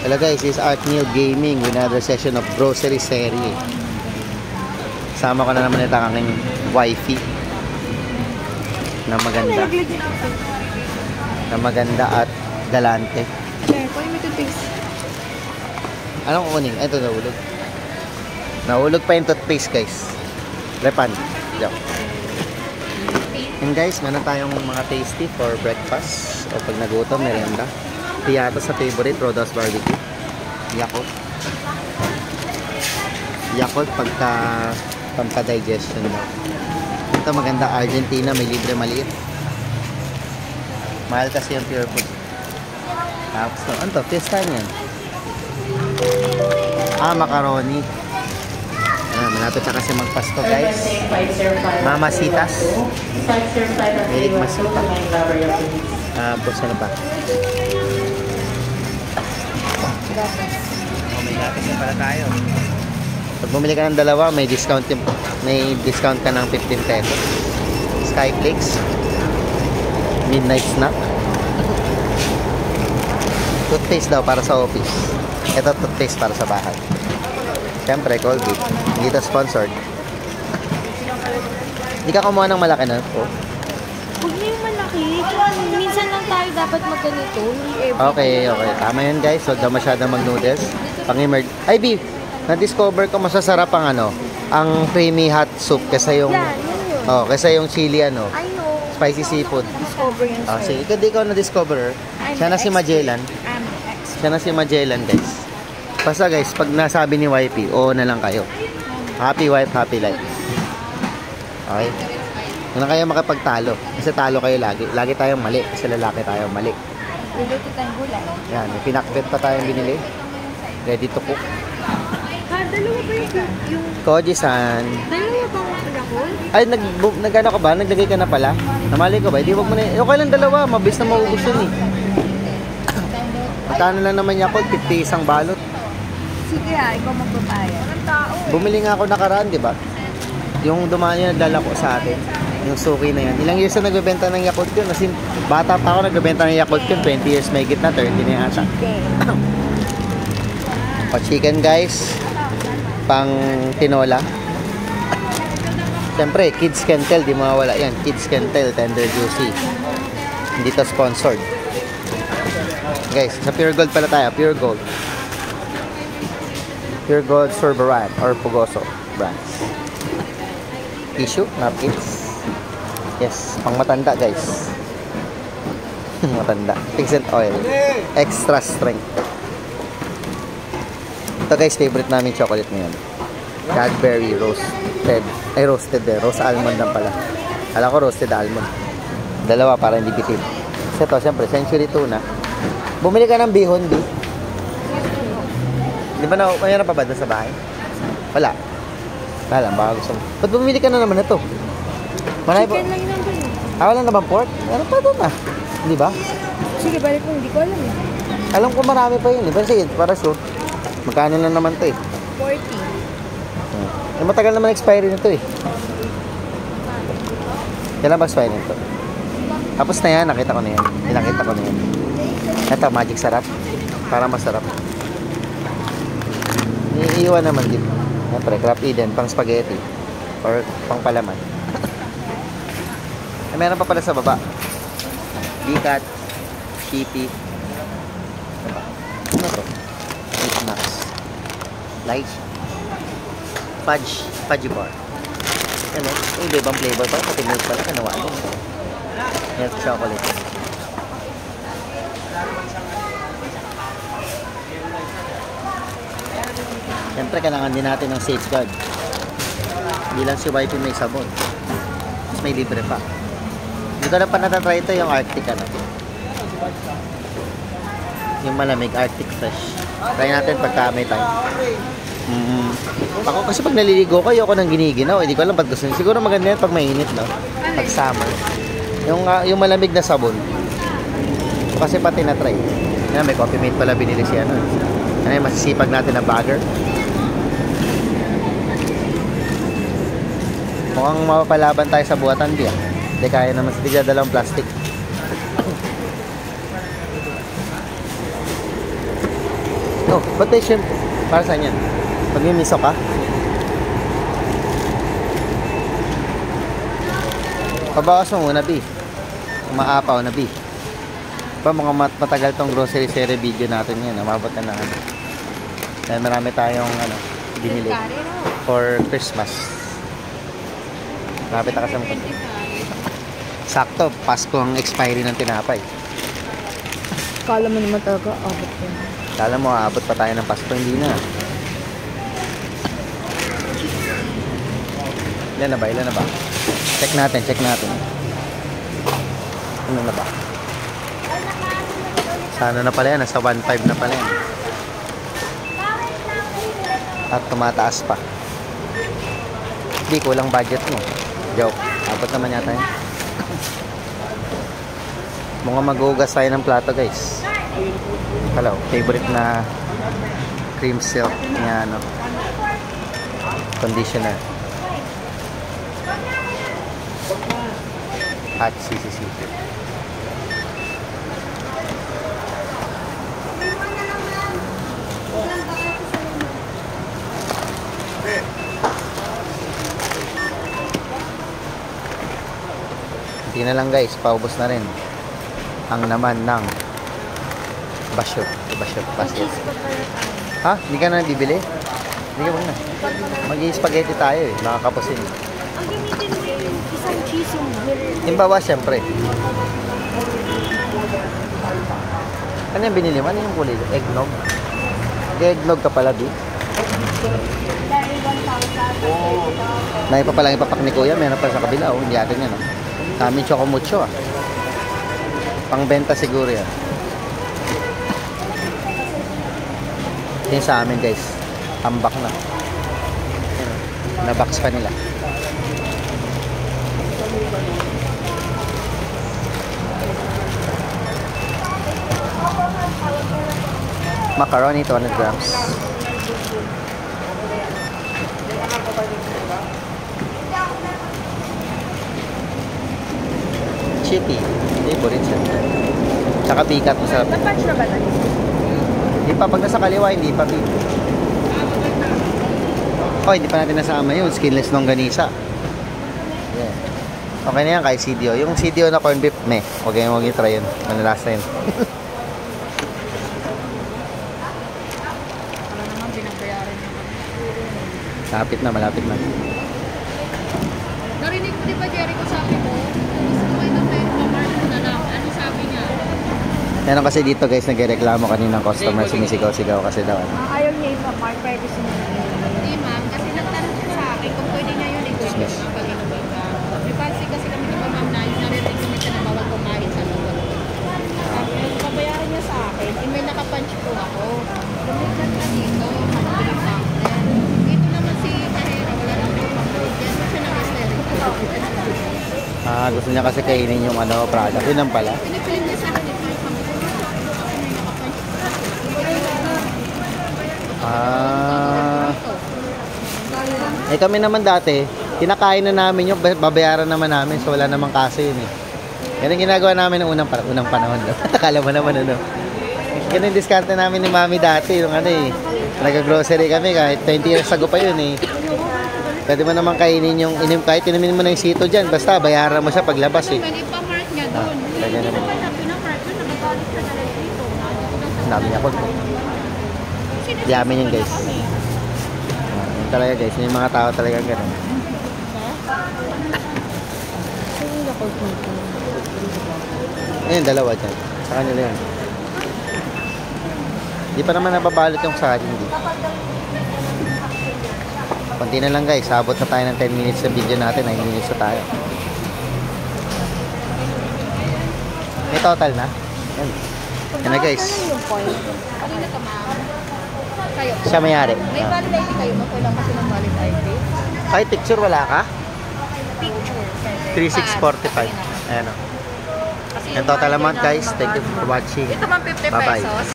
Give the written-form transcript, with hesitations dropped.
Hello guys, this is Art Neil Gaming with another session of grocery serie. Sama ko na naman ito ang aking wifey na maganda at galante. Anong kukunin? Ito, nahulog. Nahulog pa yung toothpaste guys. Repan. Diyan. And guys, meron tayong mga tasty for breakfast o pag nagutom, merienda. Tiyata sa favorite, Rodas Barbecue. Yakult. Yakult pagka pampa-digestion mo. Ito maganda, Argentina, may libre maliit. Mahal kasi yung pure food. Tapos, ano to? Fiesta yan. Macaroni. Malapit na kasi magpasko guys. Mamasitas. Milig masita. Tapos ano pa? May gatas na pala tayo. Pag bumili ka ng dalawa, may discount ka ng 15 pesos. Skyflakes. Midnight snack. Toothpaste daw para sa office. Ito toothpaste para sa bahay. Siyempre, Colgate. Hindi ito sponsored. Hindi ka kumuha ng malaki na? Oh. Huwag na yung malaki. Minsan lang tayo dapat magganito. Okay. Tama yun guys. Huwag daw masyadong mag-noodles. Pang-emerge. Ay, beef! Na-discover ko masasarap ang ang creamy hot soup kaysa yung kaysa yung chili I know. spicy seafood. Discover yun. Sige, ikaw na-discover. Siya na si Magellan. Siya na si Magellan guys. Basta guys, pag nasabi ni wifey, oo na lang kayo. Happy wife, happy life. Okay? Huwag na kayo makapagtalo. Kasi talo kayo lagi. Lagi tayong mali. Kasi lalaki tayong mali. Luluto tayong gulay. Yan, may pinakbet pa tayong binili. Ready to cook. Dalawa ba yung... Koji-san. Dalawa bang yakul? Ay, nag-ano ka ba? Naglagay ka na pala? Namali ko ba? Hindi, wag mo na. Okay lang dalawa. Mabilis na maubos yun eh. Magkano lang naman yakul? 50 isang balot. Sige ikaw magpapaya. Bumili nga ako nakaraan, di ba? Yung dumani na naglalako sa atin. Yung suki na yan. Ilang years na nagbebenta ng Yakult yun. Kasi bata pa ako nagbebenta ng Yakult yun. 20 years may gitna. 30 na yata. Chicken guys. Pang tinola. Siyempre, Kids Can Tell. Di mawawala yan. Kids Can Tell. Tender Juicy. Hindi to sponsored. Guys, sa Pure Gold pala tayo. Pure Gold. Pure Gold Sorberan or Pugoso brands. Tissue, napkins. Yes, pang matanda guys. Matanda. Pigment oil. Extra strength. Ito guys, favorite namin chocolate ngayon. Cadbury roasted. Ay, roasted eh. Rose almond lang pala. Alam ko roasted almond. Dalawa para hindi bitin. Kasi ito, syempre, Century Tuna. Bumili ka ng bihon, di? Di ba na, mayroon pa ba doon sa bahay? Wala. Wala lang, baka gusto mo. Ba't bumili ka na naman ito? Marami Chicken lang yun doon. Wala naman pork? Meron pa doon ah. Di ba? Sige, balik ko. Hindi ko alam eh. Alam ko marami pa yun. Pero sige, para sure. Magkano lang naman ito eh? 40. Matagal naman expiry nito eh. Kailan ba expiry nito? Tapos na yan, nakita ko na yan. Nakita ko na yan. Ito, magic sarap. Para masarap. Iiwan naman din. Siyempre, Crab Eden, pang spaghetti. Or pang palaman. Meron pa pala sa baba. Bicat, Shippy. Ano to? Snacks. Light. Fudge bar. Ano? Yung ibang flavor pa. Pati milk pala. Kanawa mo. Milk chocolate. Siyempre, kailangan din natin ng safeguard. Hindi lang si wifey may sabon. Mas may libre pa. Hindi ko na pa natatry ito yung Arctic ano. Yung malamig, Arctic Fresh. Try natin pagka may time. Ako kasi pag naliligo ko, ayoko nang giniginaw. Hindi ko alam ba't gusto. Siguro maganda yan pag mainit, no? Pag summer. Yung malamig na sabon. Kasi pati na-try. Yan, may Coffee Mate pala binili siya. Ano yung masisipag natin na bagger. Mukhang mapapalaban tayo sa buhatan di ah. Hindi kaya naman sa dalawang plastic. Oh, ba't may shrimp? Para saan yan? Pag may miso ka? Pabawas mo muna, B. Umaapaw na, B. Pa, mga matagal tong grocery series video natin yan. Umabot na ano. Dahil marami tayong binili for Christmas. Malapit na kasi mo. Sakto, Pasko ang expiry ng tinapay. Kala mo naman talaga, abot yun. Kala mo, aabot pa tayo ng Pasko, hindi na. Ilan na ba? Ilan na ba? Check natin, check natin. Ano na ba? Sana na pala yan, nasa 1.5 na pala yan. At tumataas pa. Hindi, kulang budget mo. Joke, abot naman yata yan. Mga maghugas tayo ng plato, guys. Hello, favorite na cream silk niya, conditioner. At CCC. Hindi na lang, guys, paubos na rin ang naman ng basyo. Basket. Ha? Hindi ka na bibili? Hindi ka muna. Mag-i-spaghetti tayo eh. Makakapusin. Ang gamitin mo yung isang cheese yung grill. Timbawa, syempre. Ano yung binili mo? Ano yung kulay? Eggnog? Eggnog ka pala, di? May pa palang ipapak ni Kuya. Meron pa sa kabila. Hindi atin yan. Kami chocomucho. Pangbenta siguro yan. Yan sa amin, guys. Tambak na. Na-box pa nila. Macaroni, 200 grams. Chippy. Favorite siya. Tsaka bigat, masarap. Na-punch na ba na? Hindi pa, pag nasa kaliwa, hindi pa. Oh, hindi pa natin nasama yun. Skinless longganisa. Yeah. Okay na yan kahit CDO. Yung CDO na corn beef, huwag yung try yun. Manalas na yun. Wala naman, binabayaran naman. Malapit na. Narinig mo di ba, Jericho, sabi mo? Gusto mo ito, pa-mark mo na lang. Ano sabi niya? Meron kasi dito, guys, nagreklamo kaninang customer, sumisigaw-sigaw kasi daw. Ayaw niya ipa-mark, pwede sinunod. Hindi ma'am, kasi nagtanong siya sa akin kung pwede niya yun i-gawin Yes. ang pag-inumin ka. May policy kasi kami di ba ma'am na yung narinig kami siya na bawal kumain sa loob. Tapos pabayaran niya sa akin, may nakapunch po ako. Lumikat na dito, mabilis sa akin. Dito naman si Kahera, wala naman yung pang-food. Yan mo siya nag-esterin. Gusto niya kasi kainin yung product. Yun lang pala. Pinipilit niya sa akin ito yung pang-food. Kasi may nakapunch po ako. Kami naman dati, kinakain na namin yung babayaran naman namin, so wala namang kaso yun eh. Yan ang ginagawa namin ng unang panahon. Akala mo naman Ganun yung diskarte namin ni Mami dati, yung nag-grocery kami kahit 20 years ago pa yun eh. Pwede mo naman kainin yung, kahit inumin mo na yung sito dyan, basta bayaran mo siya paglabas eh. Pwede ipamark niya doon. Kaya Hindi naman. naman na pinamark doon, nagagalit ka na lang dito. Dami niya po. Yamin yun, guys. Yun talaga, guys. Yung mga tao talaga gano'n. Ayun, dalawa dyan. Sa kanila yun. Di pa naman nababalot yung sa akin. Konti na lang, guys. Sabot na tayo ng 10 minutes sa video natin. 9 minutes na tayo. May total na. Yan. Yan na, guys. Kanina ka ma'am. Kayo. Siya mayari. May valid ID kayo ba? Kailangan kasi ng valid ID. Ay, picture wala ka? Picture. 3645. Ayan o. Kasi Yung total amount, guys. Thank you for watching. Ito ma'am 50 Bye-bye. pesos.